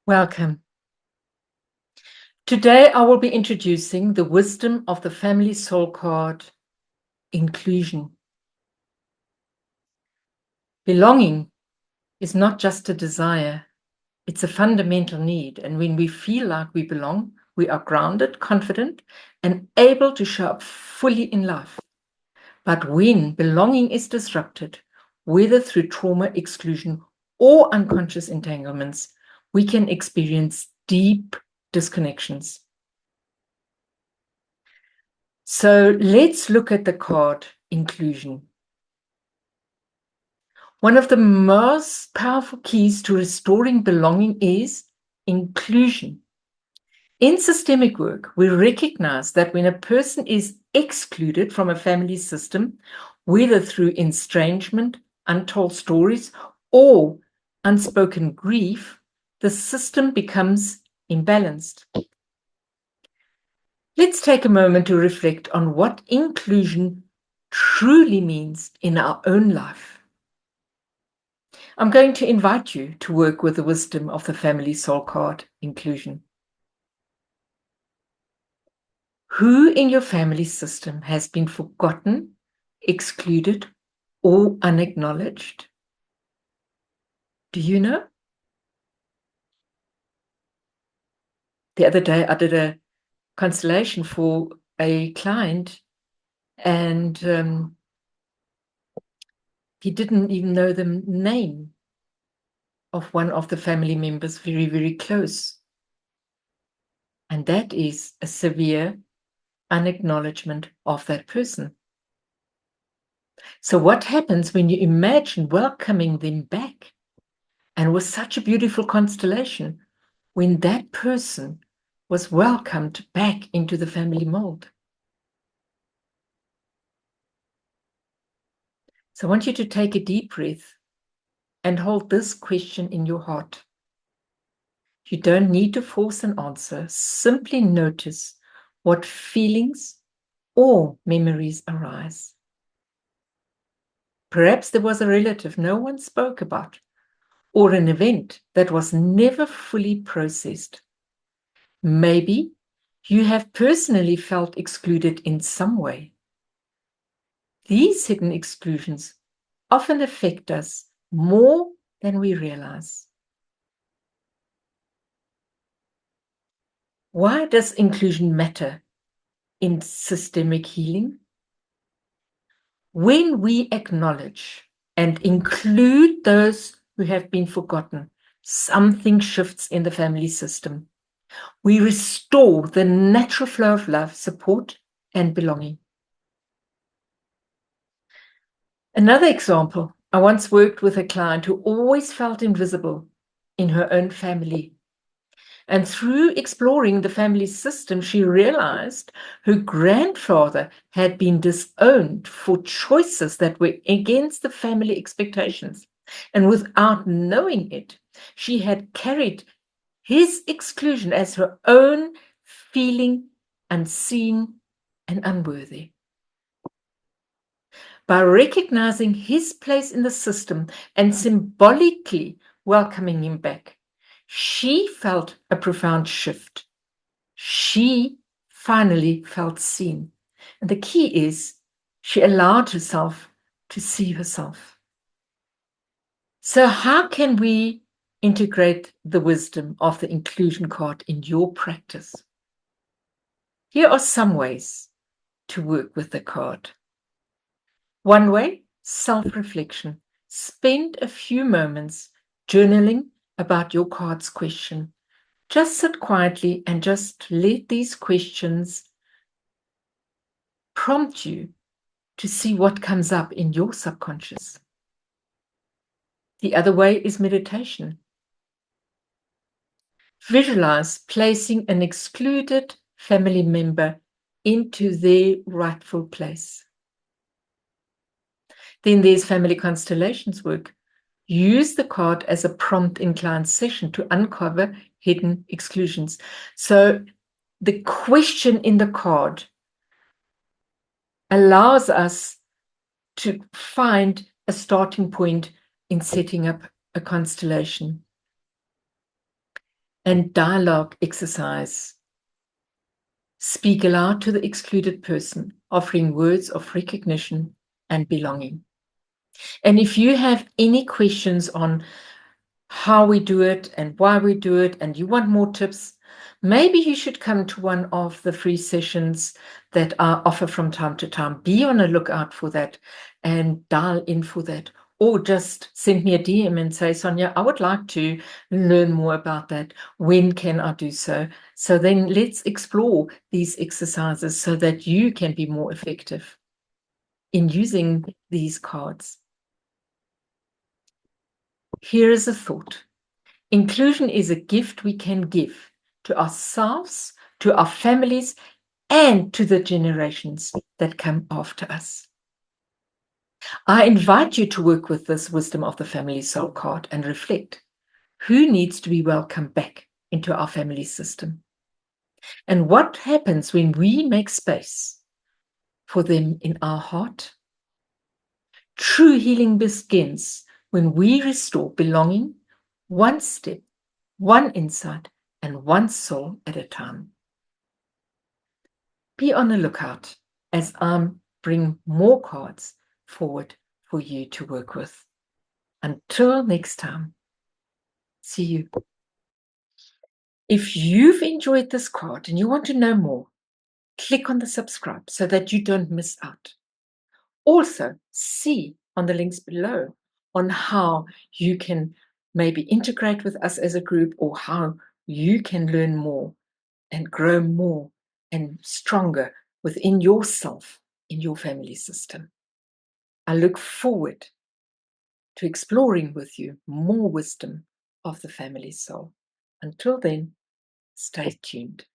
Welcome. Today I will be introducing the wisdom of the family soul card, inclusion. Belonging is not just a desire, it's a fundamental need. And when we feel like we belong, we are grounded, confident, and able to show up fully in life. But when belonging is disrupted, whether through trauma, exclusion, or unconscious entanglements, we can experience deep disconnections. So let's look at the card inclusion. One of the most powerful keys to restoring belonging is inclusion. In systemic work, we recognize that when a person is excluded from a family system, whether through estrangement, untold stories, or unspoken grief, the system becomes imbalanced. Let's take a moment to reflect on what inclusion truly means in our own life. I'm going to invite you to work with the wisdom of the family soul card, inclusion. Who in your family system has been forgotten, excluded, or unacknowledged? Do you know? The other day I did a constellation for a client, and he didn't even know the name of one of the family members, very, very close. And that is a severe unacknowledgement of that person. So what happens when you imagine welcoming them back? And it was such a beautiful constellation when that person was welcomed back into the family mold. So I want you to take a deep breath and hold this question in your heart. You don't need to force an answer. Simply notice what feelings or memories arise. Perhaps there was a relative no one spoke about, or an event that was never fully processed. Maybe you have personally felt excluded in some way. These hidden exclusions often affect us more than we realize. Why does inclusion matter in systemic healing? When we acknowledge and include those who have been forgotten, something shifts in the family system. We restore the natural flow of love, support, and belonging. Another example, I once worked with a client who always felt invisible in her own family. And through exploring the family system, she realized her grandfather had been disowned for choices that were against the family expectations. And without knowing it, she had carried his exclusion as her own, feeling unseen and unworthy. By recognizing his place in the system and symbolically welcoming him back, she felt a profound shift. She finally felt seen. And the key is she allowed herself to see herself. So how can we integrate the wisdom of the inclusion card in your practice? Here are some ways to work with the card. One way, self-reflection. Spend a few moments journaling about your card's question. Just sit quietly and just let these questions prompt you to see what comes up in your subconscious. The other way is meditation. Visualize placing an excluded family member into their rightful place. Then there's family constellations work. Use the card as a prompt in client session to uncover hidden exclusions. So the question in the card allows us to find a starting point in setting up a constellation. and dialogue exercise. Speak aloud to the excluded person, offering words of recognition and belonging. And if you have any questions on how we do it and why we do it, and you want more tips, maybe you should come to one of the free sessions that are offered from time to time. Be on a lookout for that and dial in for that. Or just send me a DM and say, Sonia, I would like to learn more about that. When can I do so? So then let's explore these exercises so that you can be more effective in using these cards. Here is a thought. Inclusion is a gift we can give to ourselves, to our families, and to the generations that come after us. I invite you to work with this Wisdom of the Family Soul card and reflect. Who needs to be welcomed back into our family system? And what happens when we make space for them in our heart? True healing begins when we restore belonging, one step, one insight, and one soul at a time. Be on the lookout as I bring more cards forward for you to work with. Until next time, see you. If you've enjoyed this card and you want to know more, click on the subscribe so that you don't miss out. Also, see on the links below on how you can maybe integrate with us as a group, or how you can learn more and grow more and stronger within yourself in your family system. I look forward to exploring with you more wisdom of the family soul. Until then, stay tuned.